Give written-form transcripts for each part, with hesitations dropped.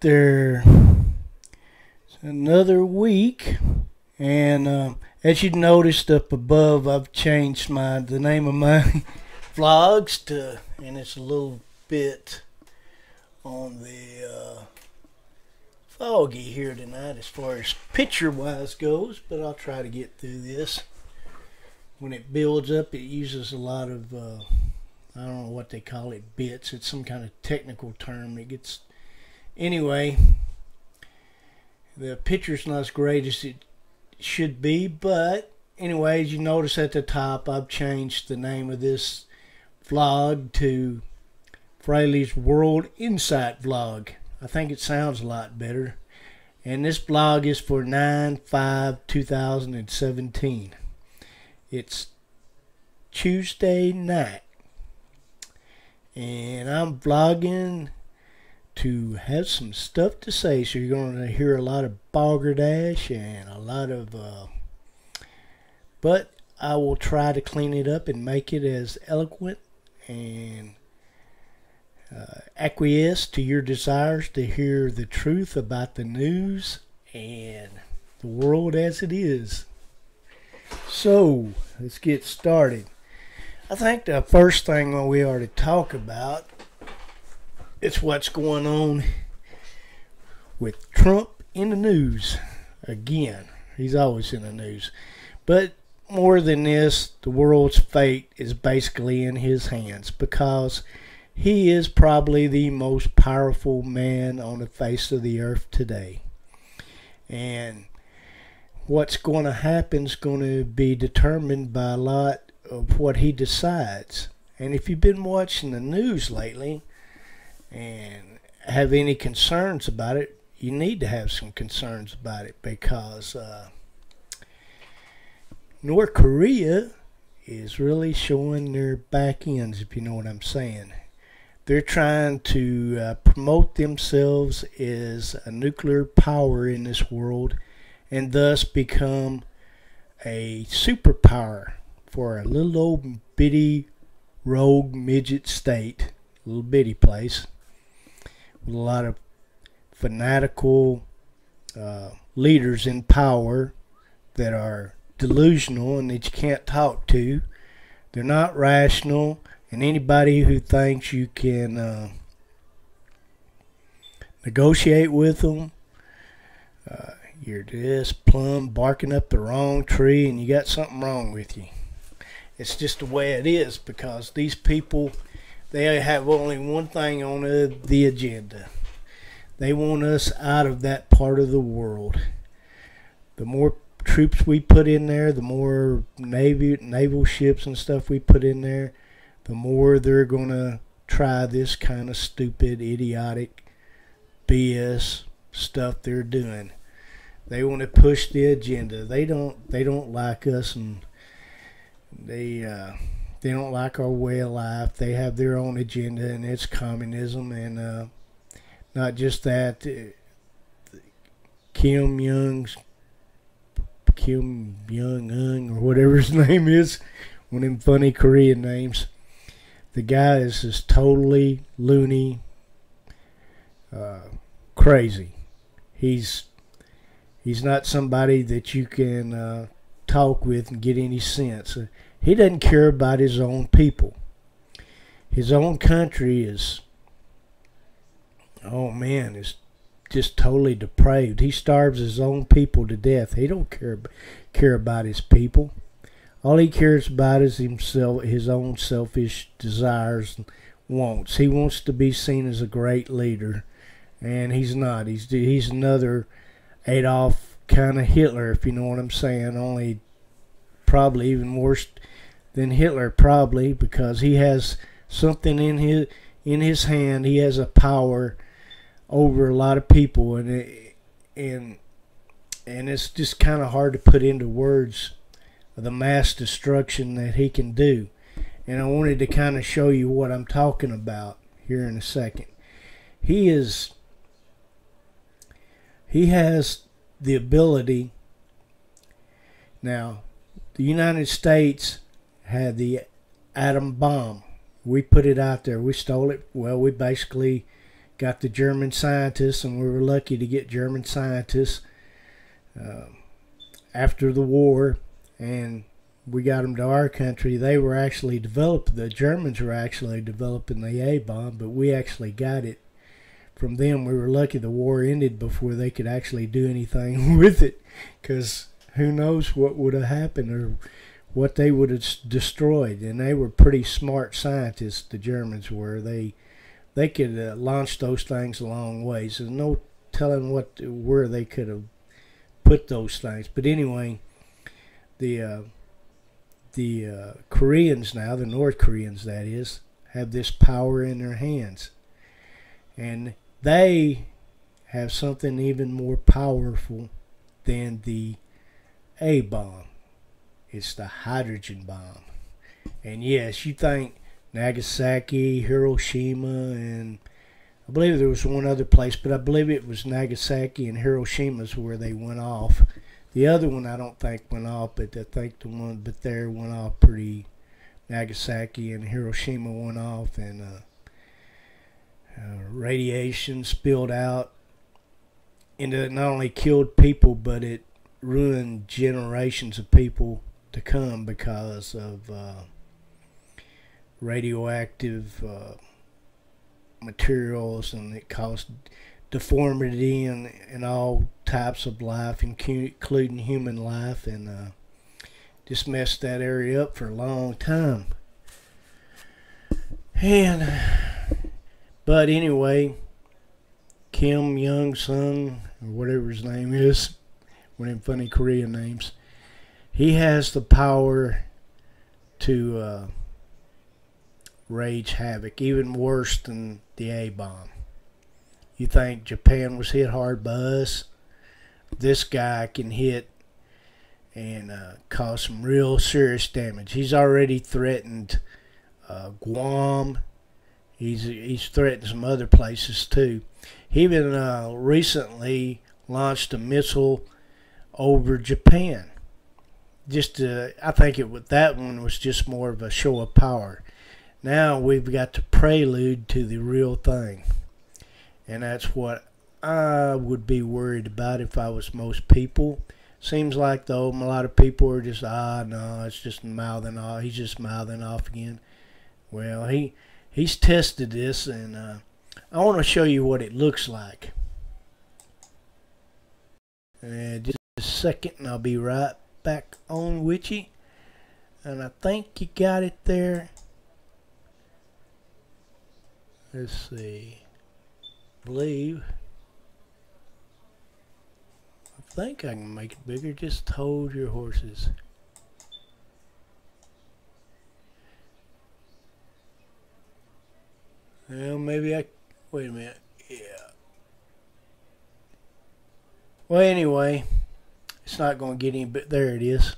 there. It's another week, and as you noticed up above, I've changed the name of my vlogs to, and it's a little bit on the foggy here tonight as far as picture-wise goes, but I'll try to get through this. When it builds up, it uses a lot of I don't know what they call it, bits. It's some kind of technical term. Anyway, the picture's not as great as it should be, but anyways, you notice at the top I've changed the name of this vlog to Fraley's World Insight Vlog. I think it sounds a lot better. And this vlog is for 9/5/2017. It's Tuesday night, and I'm vlogging to have some stuff to say, so you're going to hear a lot of balderdash and a lot of but I will try to clean it up and make it as eloquent and acquiesce to your desires to hear the truth about the news and the world as it is. So let's get started. I think the first thing we ought to talk about is what's going on with Trump in the news again. He's always in the news. But more than this, the world's fate is basically in his hands, because he is probably the most powerful man on the face of the earth today. And what's going to happen is going to be determined by a lot of what he decides. And if you've been watching the news lately and have any concerns about it, you need to have some concerns about it, because North Korea is really showing their back ends, if you know what I'm saying. They're trying to promote themselves as a nuclear power in this world, and thus become a superpower for a little old bitty rogue midget state, little bitty place with a lot of fanatical leaders in power that are delusional and that you can't talk to. They're not rational, and anybody who thinks you can negotiate with them, you're just plumb barking up the wrong tree, and you got something wrong with you. It's just the way it is, because these people, they have only one thing on the agenda. They want us out of that part of the world. The more troops we put in there, the more naval ships and stuff we put in there, the more they're going to try this kind of stupid, idiotic BS stuff they're doing. They want to push the agenda. They don't like us, and they don't like our way of life. They have their own agenda, and it's communism. And not just that, Kim Jong-un, or whatever his name is, one of them funny Korean names. The guy is just totally loony, crazy. He's not somebody that you can talk with and get any sense. He doesn't care about his own people. His own country is, oh man, is just totally depraved. He starves his own people to death. He don't care about his people. All he cares about is himself, his own selfish desires and wants. He wants to be seen as a great leader, and he's not. He's another Adolf kind of Hitler, if you know what I'm saying. Only probably even worse than Hitler, probably, because he has something in his hand. He has a power over a lot of people, and it's just kind of hard to put into words the mass destruction that he can do. And I wanted to kind of show you what I'm talking about here in a second. He has the ability. Now, the United States had the atom bomb. We put it out there. We stole it. Well, we basically got the German scientists, and we were lucky to get German scientists after the war, and we got them to our country. They were actually the Germans were actually developing the A-bomb, but we actually got it from them. We were lucky the war ended before they could actually do anything with it, because who knows what would have happened or what they would have destroyed. And they were pretty smart scientists, the Germans were. They could launch those things a long ways. There's no telling where they could have put those things. But anyway, the Koreans now, the North Koreans that is, have this power in their hands. And they have something even more powerful than the A-bomb. It's the hydrogen bomb. And yes, you think Nagasaki, Hiroshima, and I believe there was one other place, but I believe it was Nagasaki and Hiroshima's where they went off. The other one I don't think went off, but I think there went off pretty. Nagasaki and Hiroshima went off, and radiation spilled out, and it not only killed people, but it ruined generations of people to come because of radioactive materials, and it caused deformity in all types of life, including human life, and just messed that area up for a long time. But anyway, Kim Jong-sung, or whatever his name is, one of them funny Korean names, he has the power to rage havoc, even worse than the A-bomb. You think Japan was hit hard by us? This guy can hit and cause some real serious damage. He's already threatened Guam. He's threatened some other places too. He even recently launched a missile over Japan. I think that one was just more of a show of power. Now we've got the prelude to the real thing, and that's what I would be worried about if I was most people. Seems like though a lot of people are just no, it's just mouthing off. He's just mouthing off again. Well, he's tested this, and I want to show you what it looks like. And just a second, and I'll be right back on with you. And I think you got it there. Let's see. I think I can make it bigger. Just hold your horses. Well, maybe wait a minute. Yeah. Well, anyway, it's not going to get any, but there it is.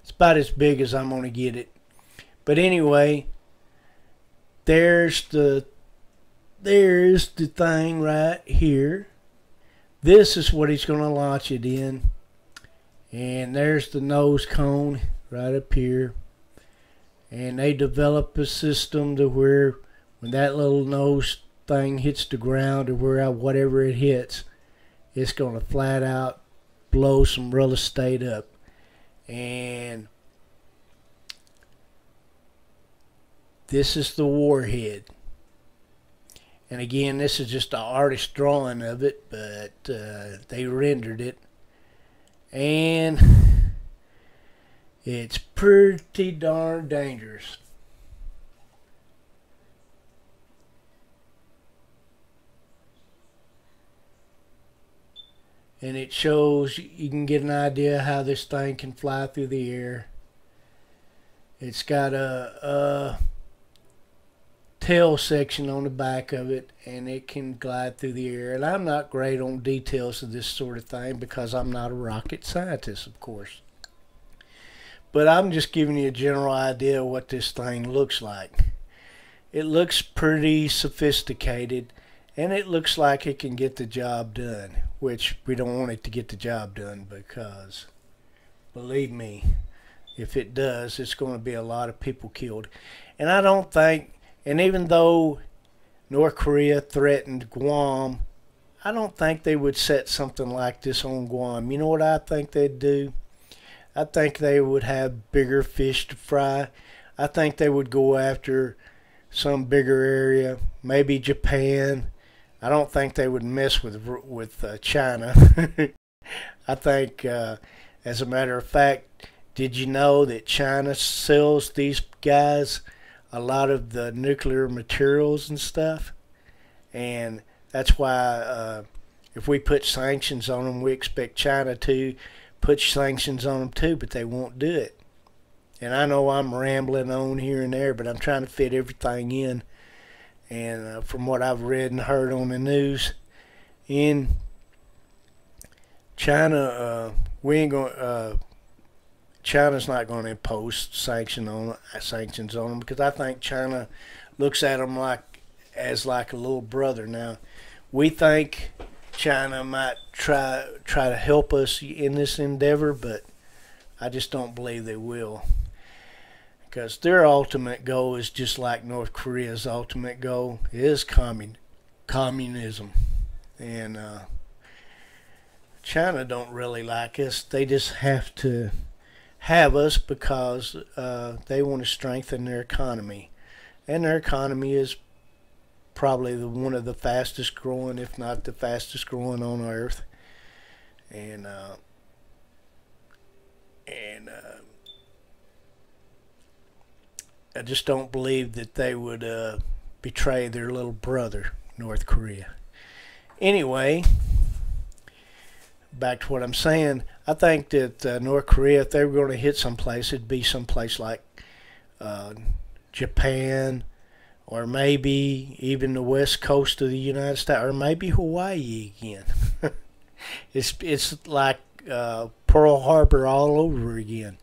It's about as big as I'm going to get it. But anyway, there's the thing right here. This is what he's going to launch it in. And there's the nose cone right up here. And they develop a system to where when that little nose thing hits the ground, or whatever it hits, it's going to flat out blow some real estate up. And this is the warhead. And again, this is just an artist drawing of it, but they rendered it. And it's pretty darn dangerous. And it shows, you can get an idea how this thing can fly through the air. It's got a tail section on the back of it, and it can glide through the air. And I'm not great on details of this sort of thing because I'm not a rocket scientist, of course. But I'm just giving you a general idea of what this thing looks like. It looks pretty sophisticated, and it looks like it can get the job done, which we don't want it to get the job done, because believe me, if it does, it's going to be a lot of people killed. And I don't think, and even though North Korea threatened Guam, I don't think they would set something like this on Guam. You know what I think they'd do? I think they would have bigger fish to fry. I think they would go after some bigger area, maybe Japan. I don't think they would mess with China. I think, as a matter of fact, did you know that China sells these guys a lot of the nuclear materials and stuff? And that's why if we put sanctions on them, we expect China to put sanctions on them too, but they won't do it. And I know I'm rambling on here and there, but I'm trying to fit everything in. And from what I've read and heard on the news, in China, China's not going to impose sanctions on them because I think China looks at them as like a little brother. Now, we think China might try to help us in this endeavor, but I just don't believe they will. Because their ultimate goal is just like North Korea's ultimate goal is communism. And China don't really like us. They just have to have us because they want to strengthen their economy. And their economy is probably one of the fastest growing, if not the fastest growing on Earth. And I just don't believe that they would betray their little brother, North Korea. Anyway, back to what I'm saying. I think that North Korea, if they were going to hit someplace, it'd be someplace like Japan, or maybe even the west coast of the United States, or maybe Hawaii again. It's like Pearl Harbor all over again.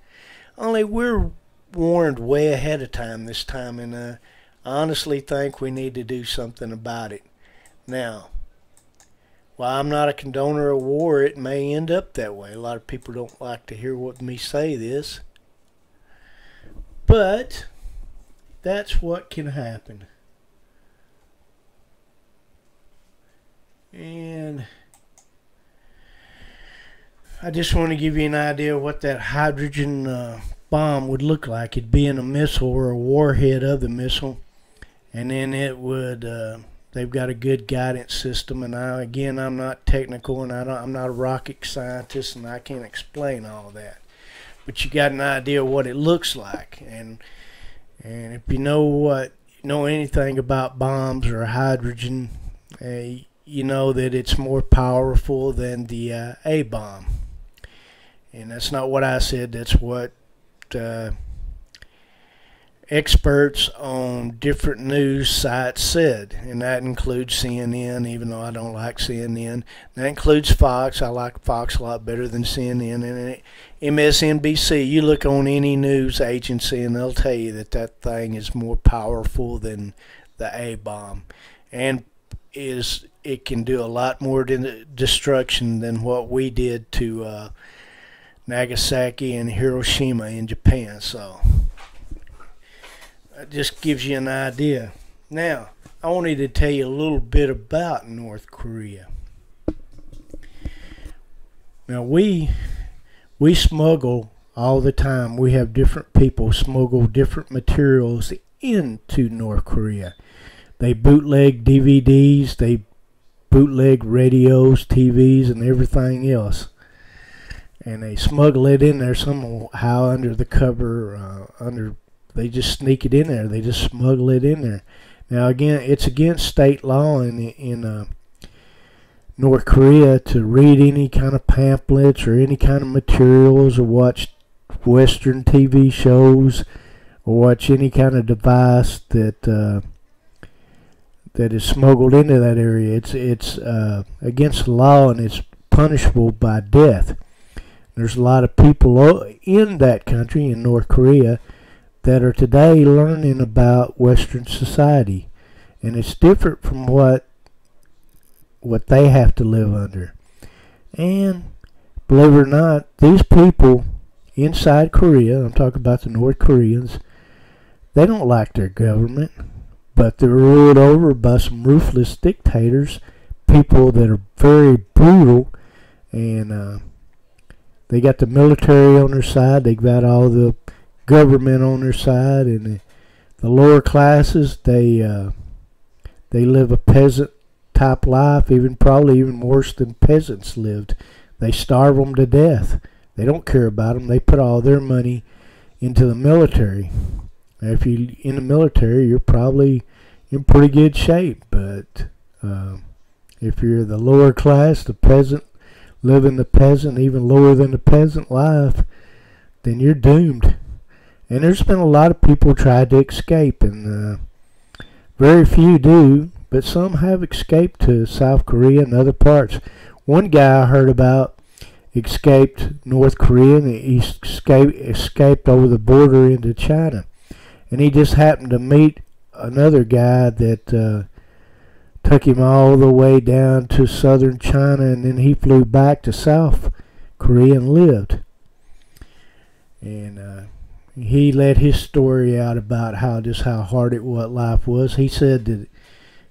Only we're warned way ahead of time this time, and I honestly think we need to do something about it. Now, while I'm not a condoner of war, it may end up that way. A lot of people don't like to hear me say this, but that's what can happen. And I just want to give you an idea of what that hydrogen bomb would look like. It'd be in a missile or a warhead of the missile, and then it would they've got a good guidance system. And I'm not technical, and I'm not a rocket scientist, and I can't explain all that, but you got an idea of what it looks like. And if you know anything about bombs or hydrogen, you know that it's more powerful than the A bomb. And that's not what I said. That's what experts on different news sites said, and that includes CNN, even though I don't like CNN. That includes Fox. I like Fox a lot better than CNN. And MSNBC, you look on any news agency and they'll tell you that thing is more powerful than the A-bomb, and it can do a lot more destruction than what we did to Nagasaki and Hiroshima in Japan. So that just gives you an idea. Now, I wanted to tell you a little bit about North Korea. Now, we smuggle all the time. We have different people smuggle different materials into North Korea. They bootleg DVDs, they bootleg radios, TVs, and everything else. And they smuggle it in there somehow under the cover, they just sneak it in there. They just smuggle it in there. Now, again, it's against state law in North Korea to read any kind of pamphlets or any kind of materials, or watch Western TV shows, or watch any kind of device that is smuggled into that area. It's against the law, and it's punishable by death. There's a lot of people in that country, in North Korea, that are today learning about Western society, and it's different from what they have to live under. And believe it or not, these people inside Korea, I'm talking about the North Koreans, they don't like their government. but they're ruled over by some ruthless dictators, people that are very brutal, and they got the military on their side. They got all the government on their side, and the lower classes, they live a peasant type life, probably even worse than peasants lived. They starve them to death. They don't care about them. They put all their money into the military. Now, if you're in the military, you're probably in pretty good shape. But if you're the lower class, the peasant, living the peasant, even lower than the peasant life, then you're doomed. And there's been a lot of people tried to escape, and very few do, but some have escaped to South Korea and other parts. One guy I heard about escaped North Korea, and he escaped over the border into China. And he just happened to meet another guy that took him all the way down to southern China, and then he flew back to South Korea and lived. And he let his story out about how hard life was. He said that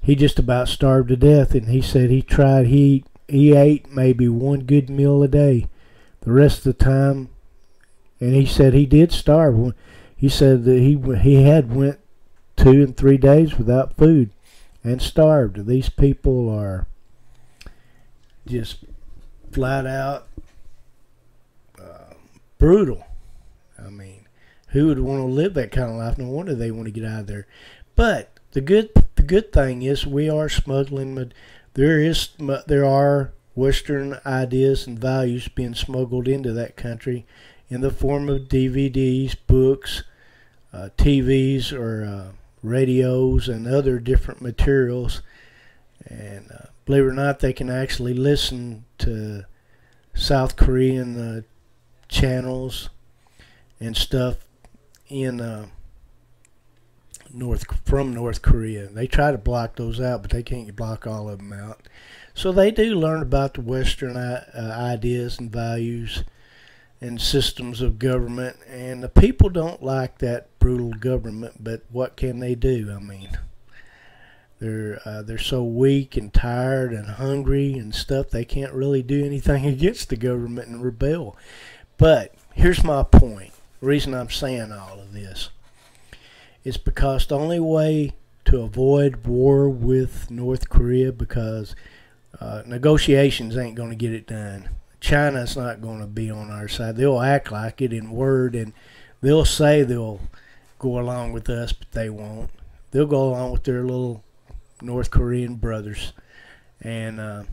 he just about starved to death, and he said he ate maybe one good meal a day. The rest of the time, and he said he did starve. He said that he had went 2 and 3 days without food and starved. These people are just flat out brutal. I mean, who would want to live that kind of life? No wonder they want to get out of there. But the good thing is we are smuggling. There are Western ideas and values being smuggled into that country in the form of DVDs, books, TVs, or radios and other different materials. And believe it or not, they can actually listen to South Korean channels and stuff in from North Korea. They try to block those out, but they can't block all of them out. So they do learn about the Western ideas and values and systems of government, and the people don't like that brutal government. But what can they do? I mean, they're so weak and tired and hungry and stuff. They can't really do anything against the government and rebel. But here's my point. The reason I'm saying all of this is because the only way to avoid war with North Korea, because negotiations ain't going to get it done. China's not going to be on our side. They'll act like it in word, and they'll say they'll go along with us, but they won't. They'll go along with their little North Korean brothers, and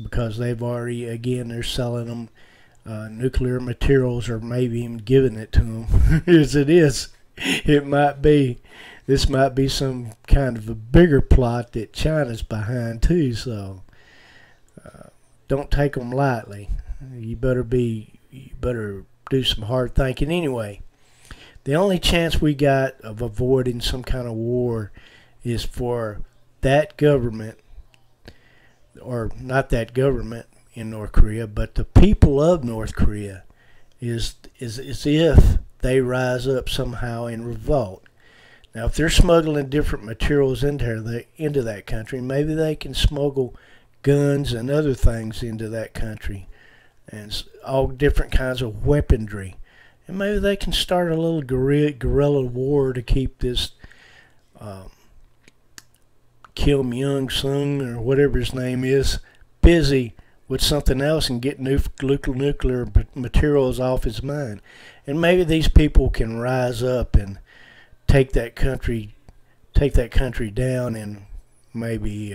because they've already, again, they're selling them nuclear materials, or maybe even giving it to them. As it is, this might be some kind of a bigger plot that China's behind too. So don't take them lightly. You better do some hard thinking. Anyway, the only chance we got of avoiding some kind of war is for that government, or not that government in North Korea, but the people of North Korea, is if they rise up somehow in revolt. Now, if they're smuggling different materials into that country, maybe they can smuggle guns and other things into that country, and all different kinds of weaponry. And maybe they can start a little guerrilla war to keep this Kim Jong-sung, or whatever his name is, busy with something else and get nuclear materials off his mind. And maybe these people can rise up and take that country down, and maybe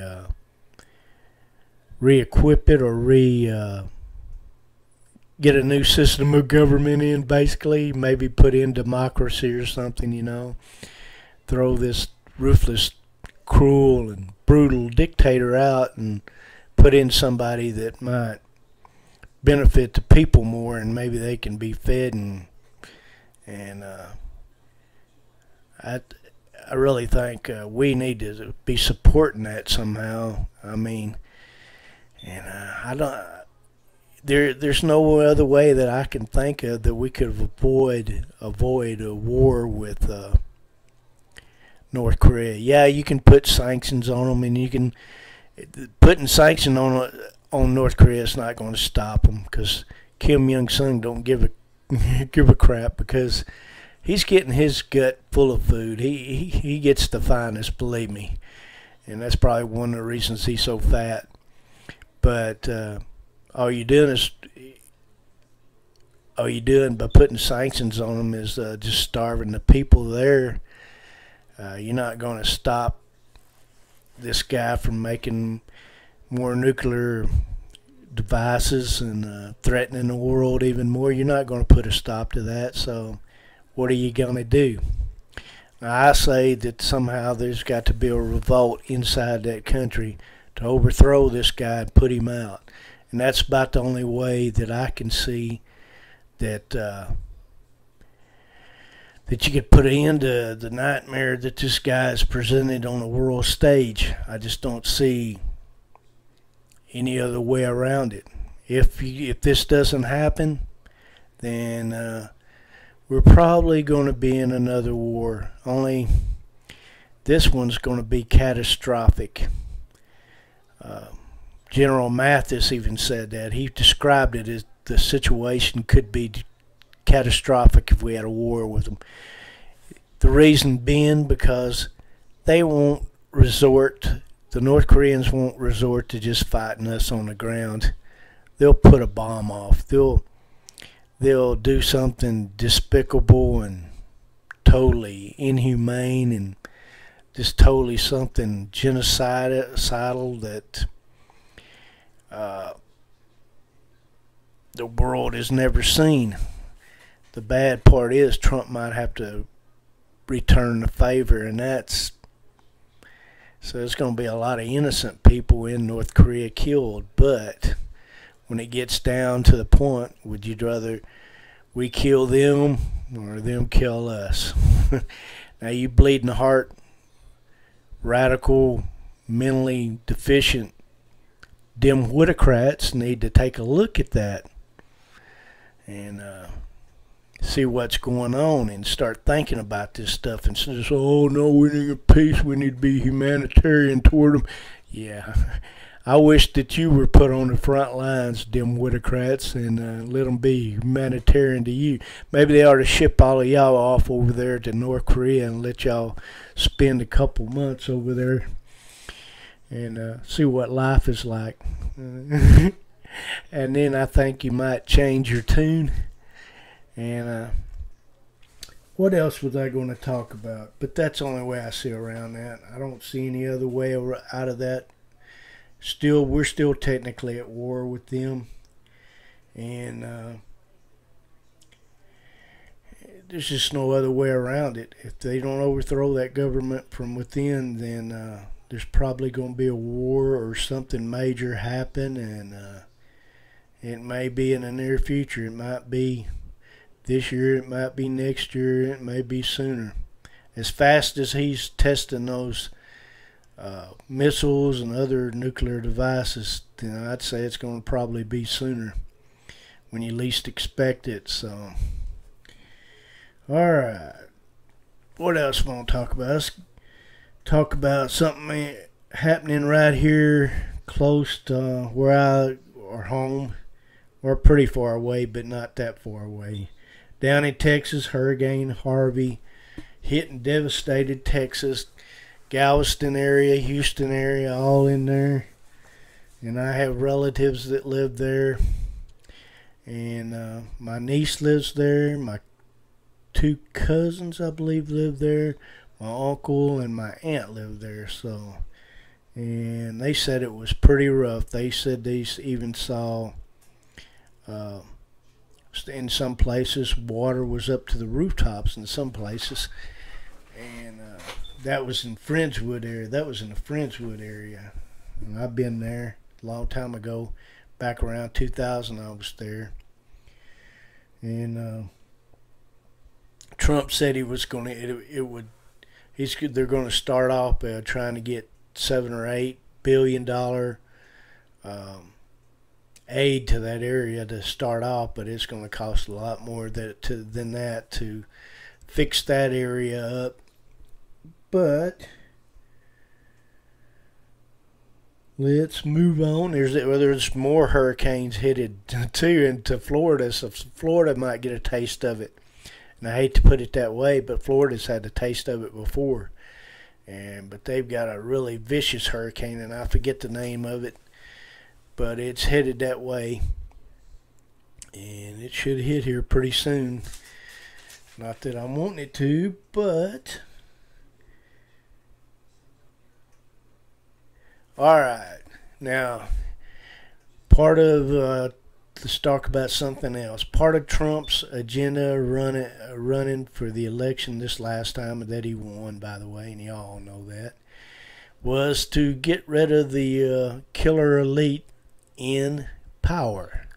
re-equip it, or get a new system of government in, basically. Maybe put in democracy or something, Throw this ruthless, cruel, and brutal dictator out, and put in somebody that might benefit the people more, and maybe they can be fed, and I really think we need to be supporting that somehow. I mean, and I don't. There's no other way that I can think of that we could avoid a war with North Korea. Yeah, you can put sanctions on them, and you can putting sanctions on North Korea is not going to stop them, because Kim Jong Un don't give a give a crap, because he's getting his gut full of food. He gets the finest, believe me, and that's probably one of the reasons he's so fat. But all you're doing by putting sanctions on them is just starving the people there. You're not going to stop this guy from making more nuclear devices and threatening the world even more. You're not going to put a stop to that. So what are you going to do? Now, I say that somehow there's got to be a revolt inside that country to overthrow this guy and put him out. And that's about the only way that I can see that that you could put an end to the nightmare that this guy has presented on the world stage. I just don't see any other way around it. If this doesn't happen, then we're probably going to be in another war. Only this one's going to be catastrophic. General Mathis even said that. He described it as the situation could be catastrophic if we had a war with them. The reason being because they won't resort, the North Koreans won't resort to just fighting us on the ground. They'll put a bomb off. They'll do something despicable and totally inhumane and just totally something genocidal that the world has never seen. The bad part is Trump might have to return the favor, and that's so there's going to be a lot of innocent people in North Korea killed. But when it gets down to the point, would you rather we kill them or them kill us? Now, you bleeding heart, radical, mentally deficient Democrats need to take a look at that and see what's going on and start thinking about this stuff instead of, oh no, we need peace, we need to be humanitarian toward them. Yeah, I wish that you were put on the front lines, Democrats, and let them be humanitarian to you. Maybe they ought to ship all of y'all off over there to North Korea and let y'all spend a couple months over there and see what life is like. And then I think you might change your tune. And what else was I going to talk about? But that's the only way I see around that. I don't see any other way out of that. We're still technically at war with them. And there's just no other way around it. If they don't overthrow that government from within, then there's probably going to be a war or something major happen. And it may be in the near future. It might be this year, it might be next year, it may be sooner. As fast as he's testing those missiles and other nuclear devices, then I'd say it's going to probably be sooner when you least expect it. So, alright. What else I want to talk about? Let's talk about something happening right here close to where our home. We're pretty far away, but not that far away. Down in Texas, Hurricane Harvey hit and devastated Texas, Galveston area, Houston area, all in there. And I have relatives that live there. And my niece lives there. My two cousins, I believe, live there. My uncle and my aunt live there. So, and they said it was pretty rough. They said they even saw in some places water was up to the rooftops in some places, and that was in Friendswood area. That was in the Friendswood area, and I've been there a long time ago, back around 2000. I was there, and Trump said he was going to. They're going to start off trying to get $7 or $8 billion aid to that area to start off, but it's going to cost a lot more than that to fix that area up, But let's move on. There's more hurricanes headed too into Florida, so Florida might get a taste of it. And I hate to put it that way, but Florida's had a taste of it before. But they've got a really vicious hurricane, and I forget the name of it, but it's headed that way, and it should hit here pretty soon. Not that I'm wanting it to, but all right. Now, part of let's talk about something else. Part of Trump's agenda running for the election this last time that he won, by the way, and you all know that, was to get rid of the killer elite in power.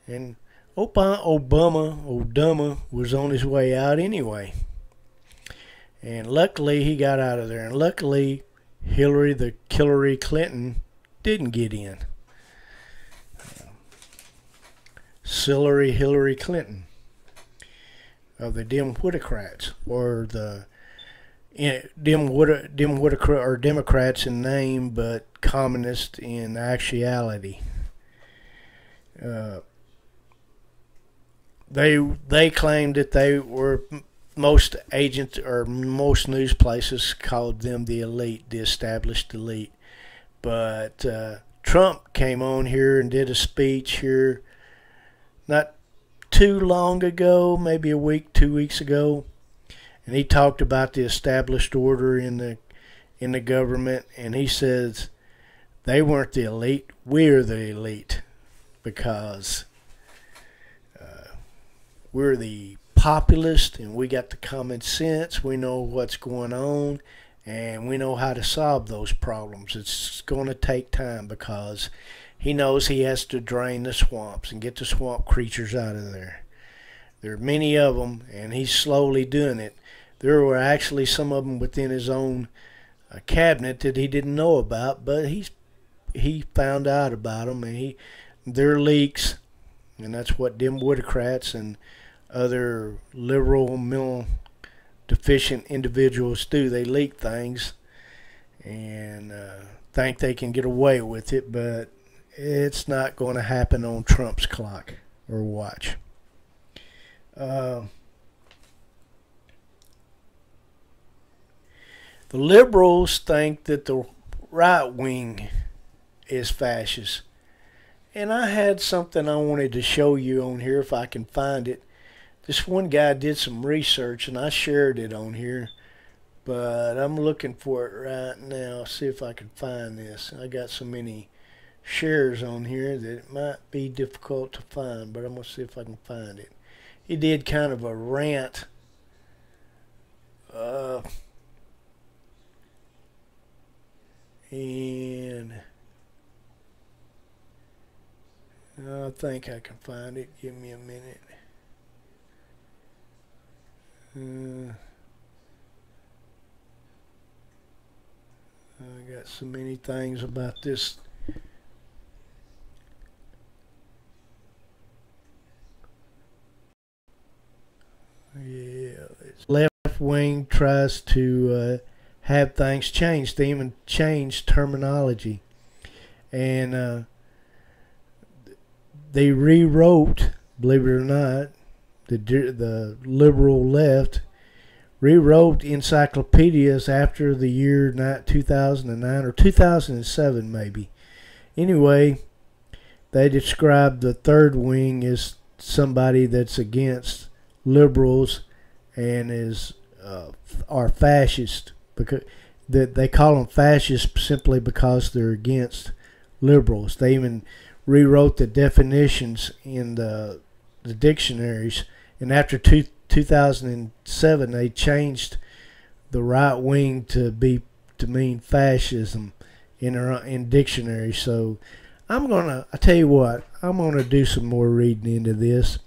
And Obama was on his way out anyway. And luckily he got out of there. And luckily Hillary Clinton didn't get in. Hillary Clinton of the Democrats, or the Democrats in name but communist in actuality. They claimed that they were, most agents or most news places called them the elite, the established elite. But Trump came on here and did a speech here not too long ago, maybe a week, 2 weeks ago, and he talked about the established order in the government, and he says they weren't the elite, we're the elite, because we're the populist and we got the common sense, we know what's going on, and we know how to solve those problems. It's going to take time because he knows he has to drain the swamps and get the swamp creatures out of there. There are many of them, and he's slowly doing it. There were actually some of them within his own cabinet that he didn't know about, but he found out about them, and they're leaks, and that's what Democrats and other liberal, mental deficient individuals do. They leak things and think they can get away with it, but it's not going to happen on Trump's clock or watch. The liberals think that the right wing is fascist. And I had something I wanted to show you on here if I can find it. This one guy did some research and I shared it on here, but I'm looking for it right now. See if I can find this. I got so many shares on here that it might be difficult to find, but I'm going to see if I can find it. He did kind of a rant. And I think I can find it. Give me a minute. I got so many things about this. Yeah, left wing tries to have things changed. They even changed terminology, and they rewrote, believe it or not, the liberal left rewrote encyclopedias after the year 2009 or 2007 maybe. Anyway, they described the third wing as somebody that's against liberals and are fascist, because they call them fascists simply because they're against liberals. They even rewrote the definitions in the dictionaries, and after 2007 they changed the right wing to mean fascism in dictionaries. So I tell you what, I'm gonna do some more reading into this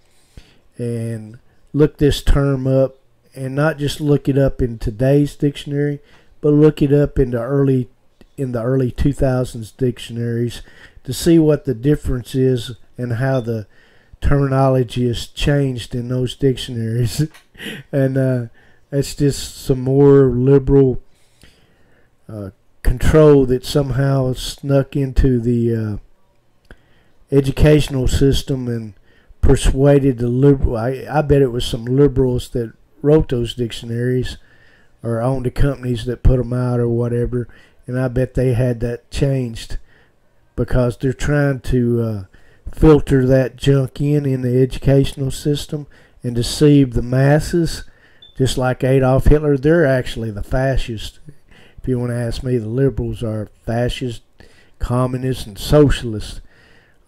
and look this term up, and not just look it up in today's dictionary, but look it up in the early 2000s dictionaries to see what the difference is and how the terminology has changed in those dictionaries. And It's just some more liberal control that somehow snuck into the educational system and persuaded the liberal. I bet it was some liberals that wrote those dictionaries or owned the companies that put them out or whatever, and I bet they had that changed because they're trying to filter that junk in the educational system and deceive the masses, just like Adolf Hitler. They're actually the fascists. If you want to ask me, the liberals are fascists, communists, and socialists,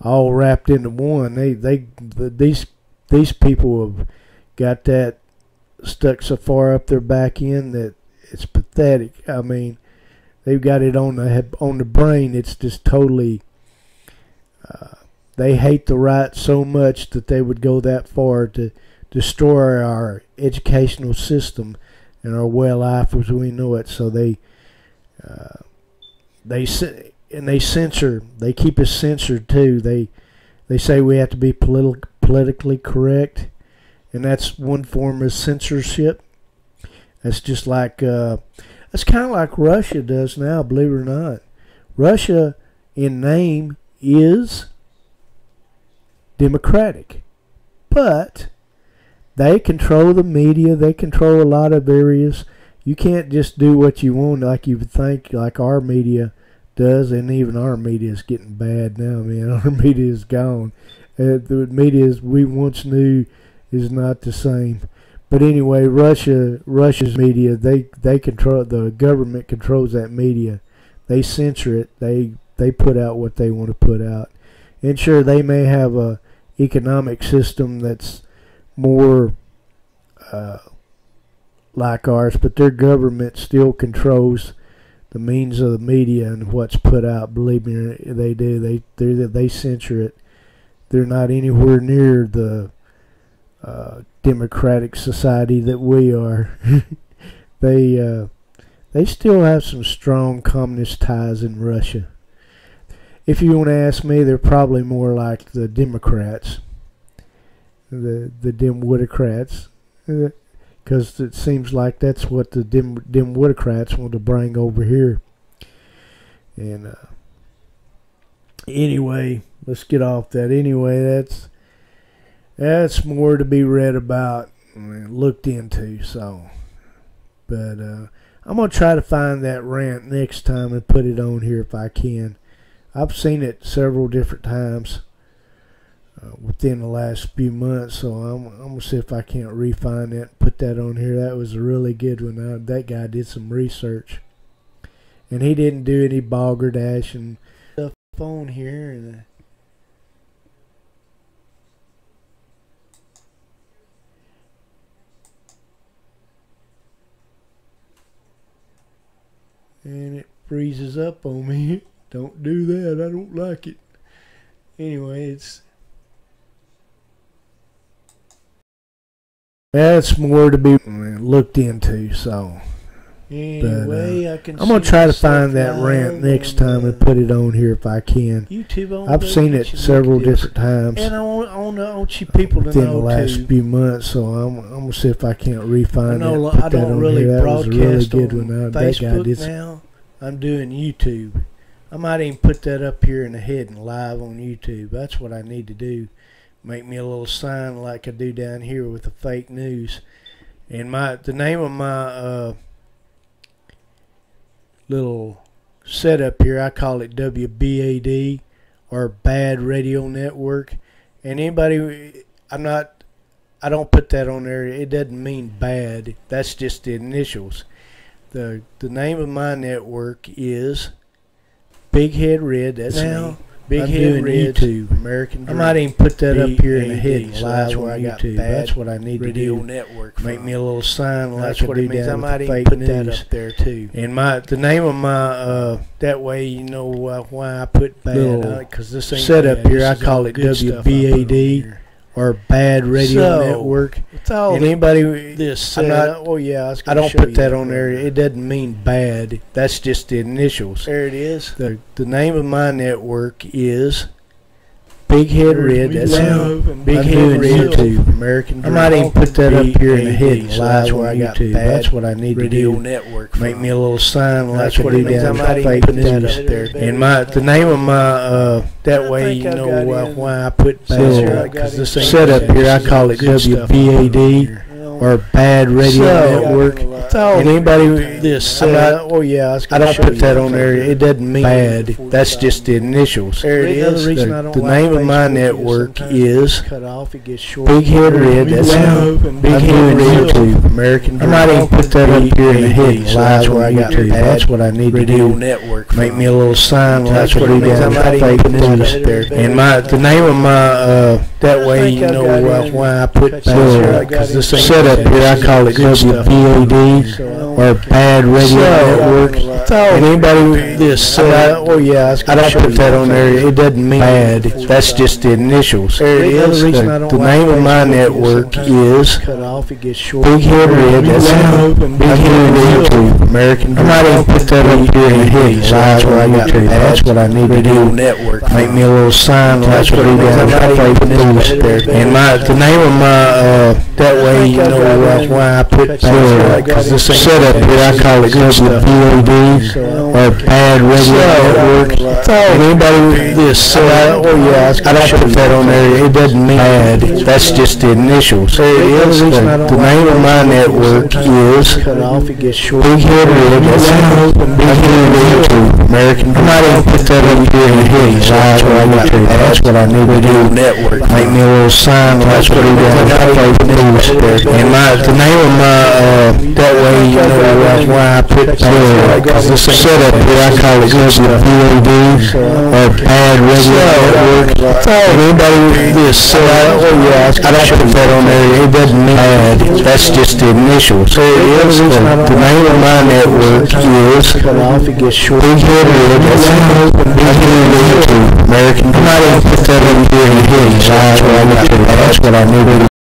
all wrapped into one. These people have got that stuck so far up their back end that it's pathetic. I mean, they've got it on the brain. It's just totally. They hate the right so much that they would go that far to destroy our educational system and our way of life as we know it. So they censor. They keep us censored too. They say we have to be politically correct, and that's one form of censorship. That's just like that's kind of like Russia does now. Believe it or not, Russia in name is democratic, but they control the media. They control a lot of areas. You can't just do what you want like you would think, like our media does, and even our media is getting bad now, man. Our media is gone. The media we once knew is not the same. But anyway, Russia's media, they control, the government controls that media. They censor it. They put out what they want to put out. And sure, they may have a economic system that's more like ours, but their government still controls the means of the media and what's put out. Believe me, they do. They censor it. They're not anywhere near the democratic society that we are. They still have some strong communist ties in Russia. If you want to ask me, they're probably more like the Democrats, the Democrats, because it seems like that's what the Democrats want to bring over here. And anyway, let's get off that. Anyway, that's more to be read about and looked into. So, but I'm gonna try to find that rant next time and put it on here if I can. I've seen it several different times within the last few months, so I'm gonna see if I can't refine that and put that on here. That was a really good one. That guy did some research, and he didn't do any balderdash and stuff on here. And it freezes up on me. Don't do that. I don't like it. Anyway, that's more to be looked into. So, anyway, but, I'm gonna try to find that rant next time and put it on here if I can. YouTube. I've seen it several different times. And I want you people to know within the last few months. So I'm gonna see if I can't refine it. I don't really broadcast on Facebook now. I'm doing YouTube. I might even put that up here in the head and live on YouTube. That's what I need to do. Make me a little sign like I do down here with the fake news. And the name of my little setup here, I call it WBAD, or Bad Radio Network. And anybody, I don't put that on there. It doesn't mean bad. That's just the initials. The name of my network is Big Head Red. That's me. Big Head Red YouTube. American Dream. I might even put that up here in the head live on YouTube. That's what I need to do. Network. Make me a little sign like I do down with the fake news. That up there too. And the name of my that way you know why I put bad, because this ain't set up here. I call it WBAD. Or Bad Radio Network. And anybody, I don't put that on there. It doesn't mean bad. That's just the initials. There it is. The name of my network is Big Head Red, that's him. Big Head Red YouTube. American Dream. I might even put that up here in the heading. Live where I got that's what I need to do. Network. Make me a little sign like I do down at fake news. And the name of my that way you know why I put set up here. I call it WBAD. Or Bad Radio Network. And anybody this oh yeah, I don't put that on there. It doesn't mean bad. That's just the initials. There it is. The name of my network is Big Head Red. That's Big Head Red YouTube. American Dream. I might even put that up here in the heading. Live where I got that's what I need to do. Network. Make me a little sign like I do down at fake news. And the name of my that way you know why I put this set up here. I call it WBAD or Bad Radio Network. And anybody this oh yeah, I don't put that on there. It doesn't mean bad. That's just the initials. There it is. The name of my network is Big Head Red. That's Big Head Red YouTube. American Dream. I might even put that up here in the heading. Live where I got that's what I need to do. Network. Make me a little sign like I do down at fake news. And the name of my that way you know why I put this set up here. I call it WBAD or Bad Radio Network. And anybody this oh yeah, I don't put that on there. It doesn't mean bad. That's just the initials. There it is. The name of my network is Big Head Red. That's Big Head YouTube. American Dream. I might even put that up here in the heading. That's what I need to do. Network. Make me a little sign like I do down at fake news. And the name of my that way you know why I put this set up here. I call it WBAD or Bad Radio Network. And anybody this oh yeah, I don't put that on there. It doesn't mean bad. That's just the initials. There it is. The name of my network is Big Head Red. That's Big Head YouTube. American Dream. I might even put that up here in the heading. That's what I need to do.